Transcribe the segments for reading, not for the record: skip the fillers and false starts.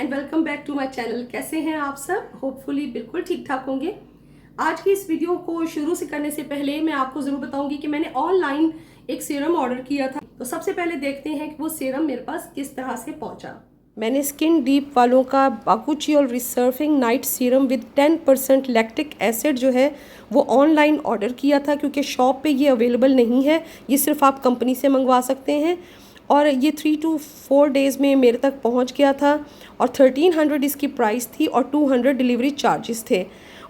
And welcome back to my channel. कैसे हैं आप सब? होपफुली बिल्कुल ठीक ठाक होंगे। आज की इस वीडियो को शुरू से करने से पहले मैं आपको ज़रूर बताऊंगी कि मैंने ऑनलाइन एक सीरम ऑर्डर किया था। तो सबसे पहले देखते हैं कि वो सीरम मेरे पास किस तरह से पहुंचा। मैंने स्किन डीप वालों का bakuchiol resurfacing night serum with 10% lactic acid जो है वो ऑनलाइन ऑर्डर किया था, क्योंकि शॉप पे ये अवेलेबल नहीं है। ये सिर्फ आप कंपनी से मंगवा सकते हैं और ये 3 to 4 डेज़ में मेरे तक पहुंच गया था और 1300 इसकी प्राइस थी और 200 डिलीवरी चार्जेस थे।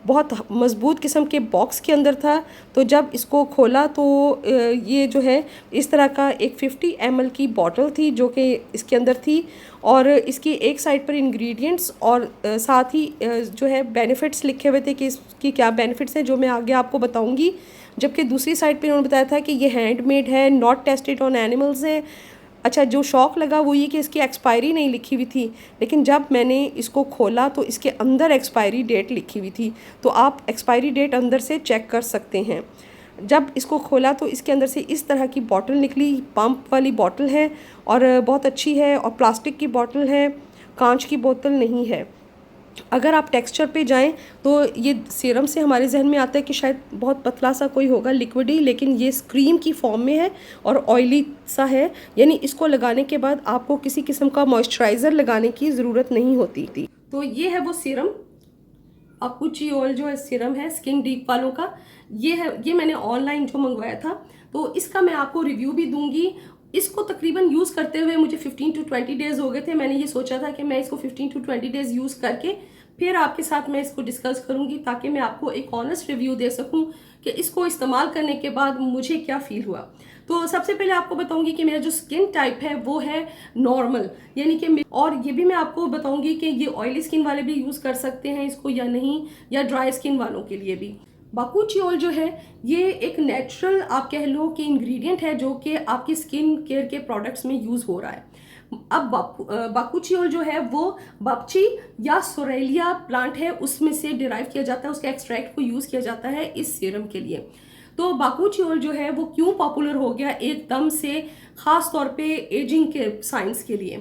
बहुत मज़बूत किस्म के बॉक्स के अंदर था। तो जब इसको खोला तो ये जो है इस तरह का एक 50 ml की बॉटल थी जो कि इसके अंदर थी और इसकी एक साइड पर इंग्रेडिएंट्स और साथ ही जो है बेनिफिट्स लिखे हुए थे कि इसकी क्या बेनिफिट्स हैं, जो मैं आगे आपको बताऊंगी। जबकि दूसरी साइड पर उन्होंने बताया था कि ये हैंडमेड है, नॉट टेस्टेड ऑन एनिमल्स है। अच्छा, जो शौक़ लगा वो ये कि इसकी एक्सपायरी नहीं लिखी हुई थी, लेकिन जब मैंने इसको खोला तो इसके अंदर एक्सपायरी डेट लिखी हुई थी। तो आप एक्सपायरी डेट अंदर से चेक कर सकते हैं। जब इसको खोला तो इसके अंदर से इस तरह की बॉटल निकली। पंप वाली बॉटल है और बहुत अच्छी है और प्लास्टिक की बॉटल है, कांच की बोतल नहीं है। अगर आप टेक्सचर पे जाएं तो ये सीरम से हमारे जहन में आता है कि शायद बहुत पतला सा कोई होगा, लिक्विड ही, लेकिन ये क्रीम की फॉर्म में है और ऑयली सा है। यानी इसको लगाने के बाद आपको किसी किस्म का मॉइस्चराइज़र लगाने की ज़रूरत नहीं होती थी। तो ये है वो सीरम, बाकुचियोल जो है सीरम है स्किन डीप वालों का। ये है, ये मैंने ऑनलाइन जो मंगवाया था। तो इसका मैं आपको रिव्यू भी दूंगी। इसको तकरीबन यूज़ करते हुए मुझे 15 to 20 डेज़ हो गए थे। मैंने ये सोचा था कि मैं इसको 15 to 20 डेज़ यूज़ करके फिर आपके साथ मैं इसको डिस्कस करूंगी, ताकि मैं आपको एक ऑनेस्ट रिव्यू दे सकूं कि इसको इस्तेमाल करने के बाद मुझे क्या फील हुआ। तो सबसे पहले आपको बताऊंगी कि मेरा जो स्किन टाइप है वो है नॉर्मल, यानी कि, और ये भी मैं आपको बताऊंगी कि ये ऑयली स्किन वाले भी यूज़ कर सकते हैं इसको या नहीं, या ड्राई स्किन वालों के लिए भी। बाकुचियोल जो है ये एक नेचुरल आप कह लो कि इंग्रेडिएंट है जो कि आपकी स्किन केयर के प्रोडक्ट्स में यूज़ हो रहा है। अब बाकुचियोल जो है वो बपची या सोरेलिया प्लांट है, उसमें से डिराइव किया जाता है, उसके एक्सट्रैक्ट को यूज़ किया जाता है इस सीरम के लिए। तो बाकुचियोल जो है वो क्यों पॉपुलर हो गया एकदम से, ख़ास तौर पे एजिंग के साइंस के लिए।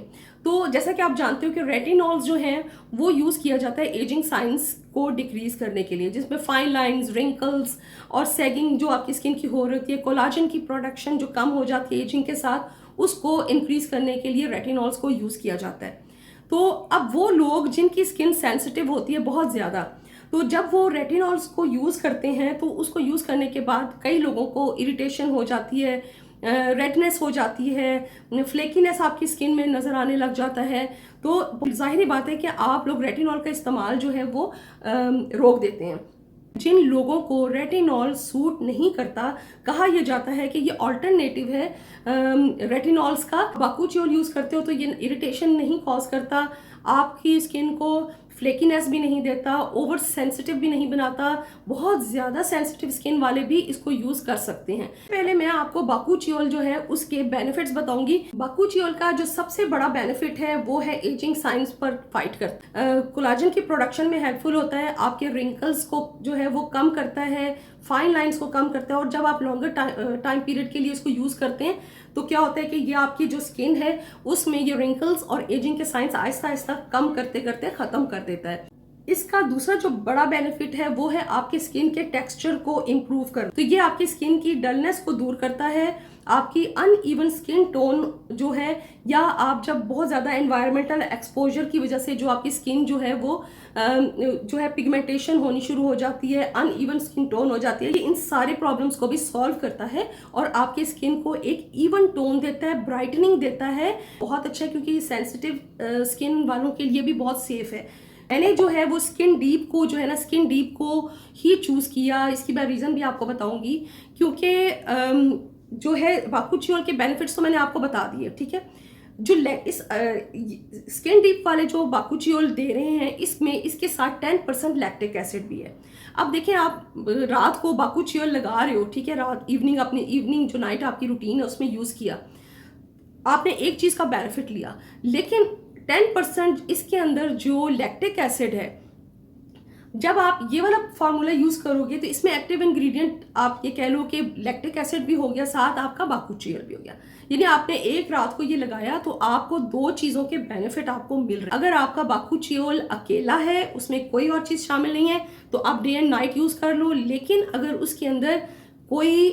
तो जैसा कि आप जानते हो कि रेटिनॉल्स जो हैं वो यूज़ किया जाता है एजिंग साइंस को डिक्रीज करने के लिए, जिसमें फाइन लाइंस, रिंकल्स और सैगिंग जो आपकी स्किन की हो रही है, कोलाजन की प्रोडक्शन जो कम हो जाती है एजिंग के साथ, उसको इंक्रीज करने के लिए रेटिनॉल्स को यूज़ किया जाता है। तो अब वो लोग जिनकी स्किन सेंसिटिव होती है बहुत ज़्यादा, तो जब वो रेटिनॉल्स को यूज़ करते हैं तो उसको यूज़ करने के बाद कई लोगों को इरिटेशन हो जाती है, रेडनेस हो जाती है, फ्लेकीनेस आपकी स्किन में नज़र आने लग जाता है। तो जाहिर बात है कि आप लोग रेटिनॉल का इस्तेमाल जो है वो रोक देते हैं। जिन लोगों को रेटिनॉल सूट नहीं करता, कहा यह जाता है कि ये ऑल्टरनेटिव है रेटिनॉल्स का। बाकुचियोल यूज़ करते हो तो ये इरिटेशन नहीं कॉज करता, आपकी स्किन को फ्लेकीनेस भी नहीं देता, ओवर सेंसिटिव भी नहीं बनाता। बहुत ज़्यादा सेंसिटिव स्किन वाले भी इसको यूज़ कर सकते हैं। पहले मैं आपको बाकुचियोल जो है उसके बेनिफिट्स बताऊंगी। बाकुचियोल का जो सबसे बड़ा बेनिफिट है वो है एजिंग साइंस पर फाइट करता है, कोलाजन की प्रोडक्शन में हेल्पफुल होता है, आपके रिंकल्स को जो है वो कम करता है, फाइन लाइंस को कम करता है। और जब आप लॉन्गर टाइम पीरियड के लिए इसको यूज़ करते हैं तो क्या होता है कि ये आपकी जो स्किन है उसमें ये रिंकल्स और एजिंग के साइंस आहिस्ता आहिस्ता कम करते करते ख़त्म कर देता है। इसका दूसरा जो बड़ा बेनिफिट है वो है आपकी स्किन के टेक्सचर को इम्प्रूव कर, तो ये आपकी स्किन की डलनेस को दूर करता है, आपकी अनइवन स्किन टोन जो है, या आप जब बहुत ज़्यादा एनवायरमेंटल एक्सपोजर की वजह से जो आपकी स्किन जो है वो जो है पिगमेंटेशन होनी शुरू हो जाती है, अनइवन स्किन टोन हो जाती है, ये इन सारे प्रॉब्लम्स को भी सॉल्व करता है और आपकी स्किन को एक इवन टोन देता है, ब्राइटनिंग देता है। बहुत अच्छा है क्योंकि सेंसिटिव स्किन वालों के लिए भी बहुत सेफ है। मैंने जो है वो स्किन डीप को जो है ना, स्किन डीप को ही चूज़ किया। इसकी मैं रीज़न भी आपको बताऊंगी, क्योंकि जो है बाकुचियोल के बेनिफिट्स तो मैंने आपको बता दिए, ठीक है। जो इस स्किन डीप वाले जो बाकुचियोल दे रहे हैं इसमें इसके साथ 10% लैक्टिक एसिड भी है। अब देखें, आप रात को बाकुचियोल लगा रहे हो, ठीक है, रात इवनिंग, अपनी इवनिंग जो नाइट आपकी रूटीन है उसमें यूज़ किया, आपने एक चीज़ का बेनिफिट लिया, लेकिन 10% इसके अंदर जो लैक्टिक एसिड है जब आप ये वाला फार्मूला यूज़ करोगे तो इसमें एक्टिव इंग्रेडिएंट आप ये कह लो कि लैक्टिक एसिड भी हो गया, साथ आपका बाकुचियोल भी हो गया। यानी आपने एक रात को ये लगाया तो आपको 2 चीज़ों के बेनिफिट आपको मिल रहे हैं। अगर आपका बाकुचियोल अकेला है, उसमें कोई और चीज़ शामिल नहीं है, तो आप डे एंड नाइट यूज़ कर लो। लेकिन अगर उसके अंदर कोई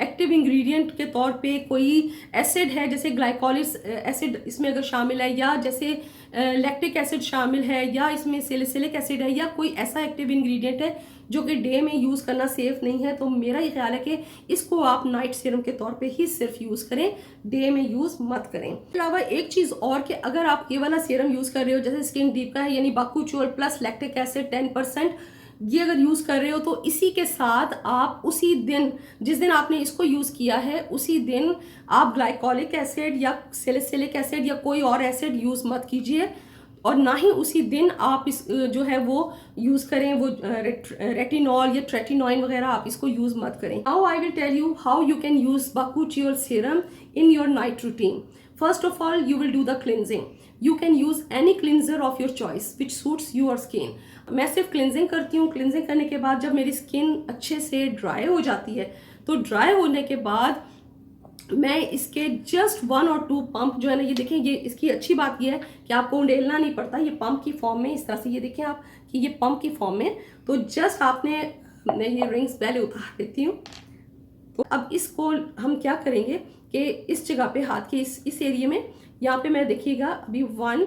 एक्टिव इंग्रेडिएंट के तौर पे कोई एसिड है, जैसे ग्लाइकोलिक एसिड इसमें अगर शामिल है, या जैसे लैक्टिक एसिड शामिल है, या इसमें सैलिसिलिक एसिड है, या कोई ऐसा एक्टिव इंग्रेडिएंट है जो कि डे में यूज़ करना सेफ नहीं है, तो मेरा ये ख्याल है कि इसको आप नाइट सीरम के तौर पे ही सिर्फ यूज़ करें, डे में यूज़ मत करें। इसके अलावा एक चीज़ और कि अगर आप ये वाला सीरम यूज़ कर रहे हो, जैसे स्किन डीप का है, यानी बाकुचियोल प्लस लैक्टिक एसिड 10%, ये अगर यूज़ कर रहे हो तो इसी के साथ आप उसी दिन, जिस दिन आपने इसको यूज़ किया है, उसी दिन आप ग्लाइकोलिक एसिड या सैलिसिलिक एसिड या कोई और एसिड यूज़ मत कीजिए, और ना ही उसी दिन आप इस जो है वो यूज़ करें, वो रेटिनॉल या ट्रेटिनोइन वगैरह आप इसको यूज़ मत करें। Now I will tell you how you can use bakuchiol serum in your night routine. First of all, you will do the cleansing. You can use any cleanser of your choice which suits your skin. मैं सिर्फ cleansing करती हूँ। Cleansing करने के बाद जब मेरी skin अच्छे से ड्राई हो जाती है, तो ड्राई होने के बाद मैं इसके जस्ट 1 और 2 पंप जो है ना, ये देखें, ये इसकी अच्छी बात ये है कि आपको उंडेलना नहीं पड़ता, ये पंप की फॉर्म में इस तरह से, ये देखें आप कि ये पंप की फॉर्म में, तो जस्ट आपने, मैं ये रिंग्स पहले उतार देती हूँ। तो अब इसको हम क्या करेंगे कि इस जगह पे हाथ के इस एरिया में, यहाँ पे मैं देखिएगा अभी 1,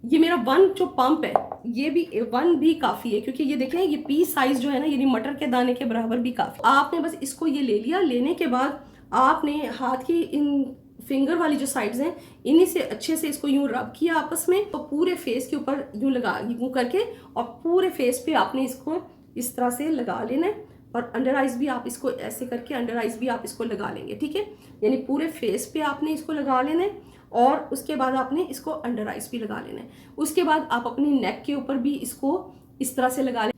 ये मेरा 1 जो पंप है, ये भी 1 भी काफ़ी है, क्योंकि ये देखें ये पी साइज जो है ना, यानी मटर के दाने के बराबर भी काफ़ी। आपने बस इसको ये ले लिया, लेने के बाद आपने हाथ की इन फिंगर वाली जो साइड्स हैं, इन्हीं से अच्छे से इसको यूं रब किया आपस में, तो पूरे फेस के ऊपर यूं लगा, यूं करके, और पूरे फेस पे आपने इसको इस तरह से लगा लेना है, और अंडर आइज भी आप इसको ऐसे करके अंडर आइज भी आप इसको लगा लेंगे, ठीक है। यानी पूरे फेस पे आपने इसको लगा लेना है, और उसके बाद आपने इसको अंडर आइज भी लगा लेना है। उसके बाद आप अपनी नेक के ऊपर भी इसको इस तरह से लगा लें।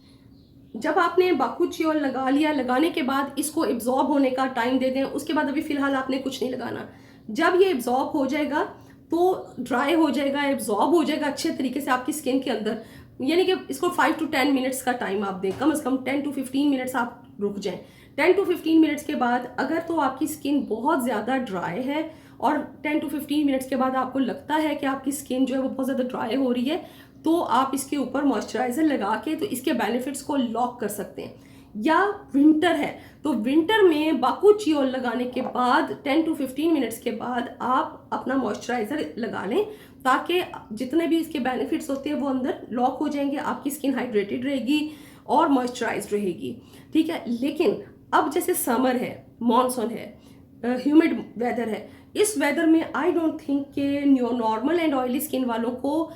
जब आपने बाकुचियोल लगा लिया, लगाने के बाद इसको एब्जॉर्ब होने का टाइम दे दें। उसके बाद अभी फिलहाल आपने कुछ नहीं लगाना। जब ये एब्जॉर्ब हो जाएगा तो ड्राई हो जाएगा, एब्जॉर्ब हो जाएगा अच्छे तरीके से आपकी स्किन के अंदर, यानी कि इसको 5 to 10 मिनट्स का टाइम आप दें, कम से कम 10 to 15 मिनट्स आप रुक जाएं। 10 to 15 मिनट्स के बाद अगर तो आपकी स्किन बहुत ज़्यादा ड्राई है, और 10 to 15 मिनट्स के बाद आपको लगता है कि आपकी स्किन जो है वो बहुत ज़्यादा ड्राई हो रही है, तो आप इसके ऊपर मॉइस्चराइज़र लगा के तो इसके बेनिफिट्स को लॉक कर सकते हैं। या विंटर है तो विंटर में बाकुचियोल लगाने के बाद 10 to 15 मिनट्स के बाद आप अपना मॉइस्चराइज़र लगा लें, ताकि जितने भी इसके बेनिफिट्स होते हैं वो अंदर लॉक हो जाएंगे, आपकी स्किन हाइड्रेटेड रहेगी और मॉइस्चराइज्ड रहेगी, ठीक है। लेकिन अब जैसे समर है, मॉनसून है, ह्यूमिड वेदर है, इस वेदर में आई डोंट थिंक कि नॉर्मल एंड ऑयली स्किन वालों को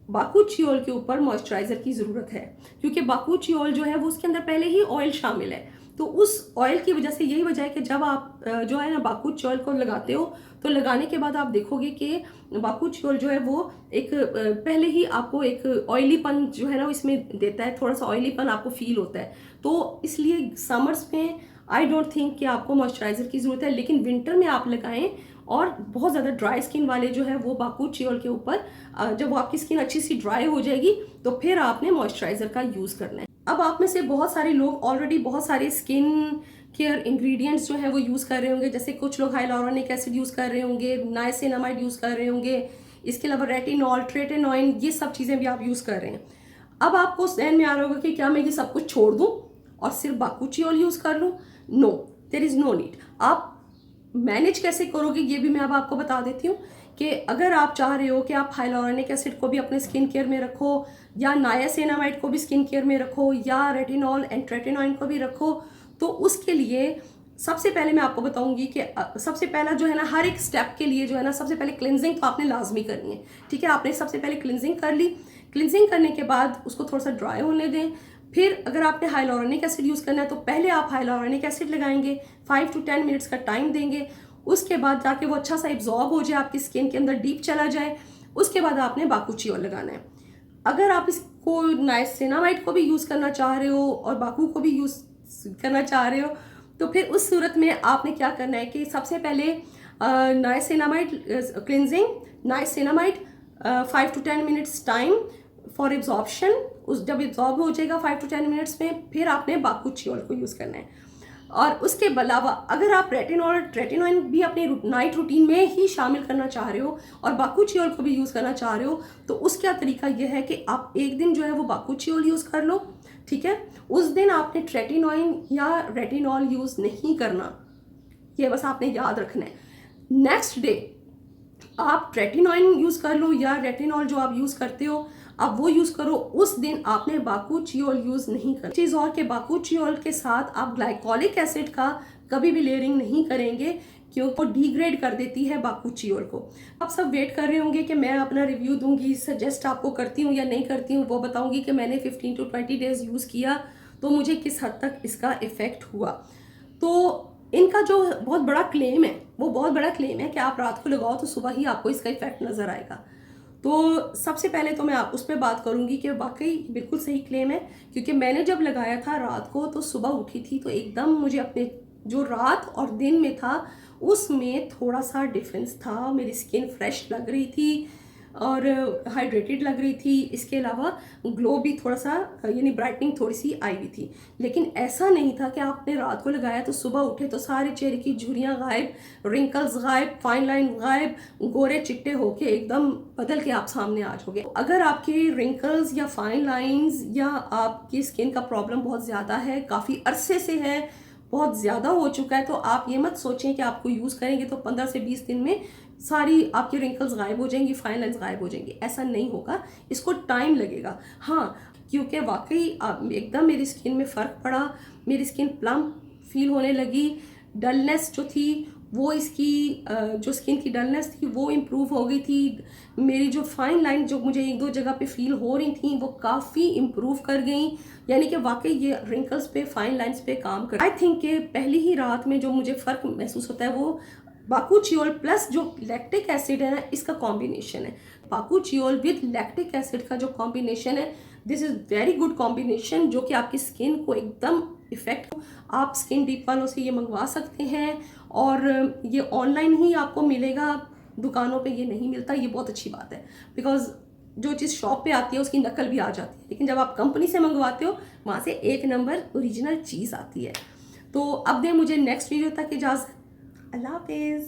बाकुचियोल के ऊपर मॉइस्चराइज़र की ज़रूरत है, क्योंकि बाकुचियोल जो है वो उसके अंदर पहले ही ऑयल शामिल है। तो उस ऑयल की वजह से यही वजह है कि जब आप जो है ना बाकुचियोल को लगाते हो, तो लगाने के बाद आप देखोगे कि बाकुचियोल जो है वो एक पहले ही आपको एक ऑयलीपन जो है ना इसमें देता है, थोड़ा सा ऑयलीपन आपको फील होता है। तो इसलिए समर्स में आई डोंट थिंक कि आपको मॉइस्चराइज़र की ज़रूरत है, लेकिन विंटर में आप लगाएं। और बहुत ज़्यादा ड्राई स्किन वाले जो है वो बाकुचियोल के ऊपर, जब वो आपकी स्किन अच्छी सी ड्राई हो जाएगी तो फिर आपने मॉइस्चराइज़र का यूज़ करना है। अब आप में से बहुत सारे लोग ऑलरेडी बहुत सारे स्किन केयर इंग्रेडिएंट्स जो है वो यूज़ कर रहे होंगे, जैसे कुछ लोग हाइलुरोनिक एसिड यूज़ कर रहे होंगे, नाइसिनामाइड यूज़ कर रहे होंगे, इसके अलावा रेटिनॉल, ट्रेटिनोइन, ये सब चीज़ें भी आप यूज़ कर रहे हैं। अब आपको ज़हन में आ रहा होगा कि क्या मैं ये सब कुछ छोड़ दूँ और सिर्फ बाकुचियोल यूज़ कर लूँ? No, there is no need. आप मैनेज कैसे करोगे ये भी मैं अब आपको बता देती हूँ कि अगर आप चाह रहे हो कि आप हाइलुरोनिक एसिड को भी अपने स्किन केयर में रखो, या नायासिनामाइड को भी स्किन केयर में रखो, या रेटिनॉल एंड ट्रेटिनोइन को भी रखो, तो उसके लिए सबसे पहले मैं आपको बताऊंगी कि सबसे पहला जो है ना, हर एक स्टेप के लिए जो है ना, सबसे पहले क्लिनजिंग तो आपने लाजमी करनी है, ठीक है। आपने सबसे पहले क्लिनजिंग कर ली। क्लिनजिंग करने के बाद उसको थोड़ा सा ड्राई होने दें। फिर अगर आपने हाइलुरोनिक एसिड यूज़ करना है तो पहले आप हाइलुरोनिक एसिड लगाएंगे, 5 to 10 मिनट्स का टाइम देंगे। उसके बाद जाके वो अच्छा सा एब्जॉर्ब हो जाए, आपकी स्किन के अंदर डीप चला जाए, उसके बाद आपने बाकुचियोल लगाना है। अगर आप इसको नाइसिनामाइड को भी यूज़ करना चाह रहे हो और बाकू को भी यूज़ करना चाह रहे हो, तो फिर उस सूरत में आपने क्या करना है कि सबसे पहले niacinamide cleansing, niacinamide 5 to 10 minutes time, for absorption, उस जब एब्जॉर्ब हो जाएगा 5 to 10 मिनट्स में, फिर आपने बाकुचियोल को यूज़ करना है। और उसके अलावा अगर आप रेटिनॉल भी अपने नाइट रूटीन में ही शामिल करना चाह रहे हो और बाकुचियोल को भी यूज़ करना चाह रहे हो, तो उसका तरीका यह है कि आप एक दिन जो है वो बाकुचियोल यूज़ कर लो, ठीक है। उस दिन आपने ट्रेटिनॉइन या रेटिनॉल यूज़ नहीं करना, ये बस आपने याद रखना है। नेक्स्ट डे आप ट्रेटिनॉइन यूज़ कर लो या रेटिनॉल जो आप यूज़ करते हो आप वो यूज़ करो, उस दिन आपने बाकुचियोल यूज़ नहीं करना। चीज़ और कि बाकुचियोल के साथ आप ग्लाइकोलिक एसिड का कभी भी लेयरिंग नहीं करेंगे, क्योंकि वो डिग्रेड कर देती है बाकुचियोल को। आप सब वेट कर रहे होंगे कि मैं अपना रिव्यू दूंगी, सजेस्ट आपको करती हूँ या नहीं करती हूँ, वो बताऊंगी कि मैंने 15 to 20 डेज यूज़ किया तो मुझे किस हद तक इसका इफ़ेक्ट हुआ। तो इनका जो बहुत बड़ा क्लेम है, वो बहुत बड़ा क्लेम है कि आप रात को लगाओ तो सुबह ही आपको इसका इफेक्ट नज़र आएगा। तो सबसे पहले तो मैं आप उस पर बात करूंगी कि वाकई बिल्कुल सही क्लेम है, क्योंकि मैंने जब लगाया था रात को तो सुबह उठी थी तो एकदम मुझे अपने जो रात और दिन में था उसमें थोड़ा सा डिफरेंस था। मेरी स्किन फ्रेश लग रही थी और हाइड्रेटेड लग रही थी। इसके अलावा ग्लो भी थोड़ा सा यानी ब्राइटनिंग थोड़ी सी आई हुई थी। लेकिन ऐसा नहीं था कि आपने रात को लगाया तो सुबह उठे तो सारे चेहरे की झुर्रियाँ गायब, रिंकल्स गायब, फाइन लाइन गायब, गोरे चिट्टे होके एकदम बदल के आप सामने आ जाओगे। अगर आपके रिंकल्स या फाइन लाइन्स या आपकी स्किन का प्रॉब्लम बहुत ज़्यादा है, काफ़ी अरसे से है, बहुत ज़्यादा हो चुका है, तो आप ये मत सोचें कि आपको यूज़ करेंगे तो 15 से 20 दिन में सारी आपकी रिंकल्स गायब हो जाएंगी, फाइन लाइन्स गायब हो जाएंगी। ऐसा नहीं होगा, इसको टाइम लगेगा। हाँ, क्योंकि वाकई एकदम मेरी स्किन में फ़र्क पड़ा, मेरी स्किन प्लम्प फील होने लगी, डलनेस जो थी वो इसकी जो स्किन की डलनेस थी वो इम्प्रूव हो गई थी, मेरी जो फाइन लाइन जो मुझे 1-2 जगह पे फील हो रही थी वो काफ़ी इम्प्रूव कर गई। यानी कि वाकई ये रिंकल्स पे, फाइन लाइन्स पे काम कर। आई थिंक कि पहली ही रात में जो मुझे फ़र्क महसूस होता है वो बाकुचियोल प्लस जो लैक्टिक एसिड है ना, इसका कॉम्बिनेशन है। बाकुचियोल विद लैक्टिक एसिड का जो कॉम्बिनेशन है, this is very good combination, जो कि आपकी स्किन को एकदम इफेक्ट। आप स्किन डीप वालों से ये मंगवा सकते हैं और ये ऑनलाइन ही आपको मिलेगा, दुकानों पे ये नहीं मिलता। ये बहुत अच्छी बात है, बिकॉज जो चीज़ शॉप पे आती है उसकी नकल भी आ जाती है, लेकिन जब आप कंपनी से मंगवाते हो वहाँ से 1 नंबर ओरिजिनल चीज़ आती है। तो अब दें मुझे नेक्स्ट वीडियो तक इजाज़त। अल्लाह हाफिज़।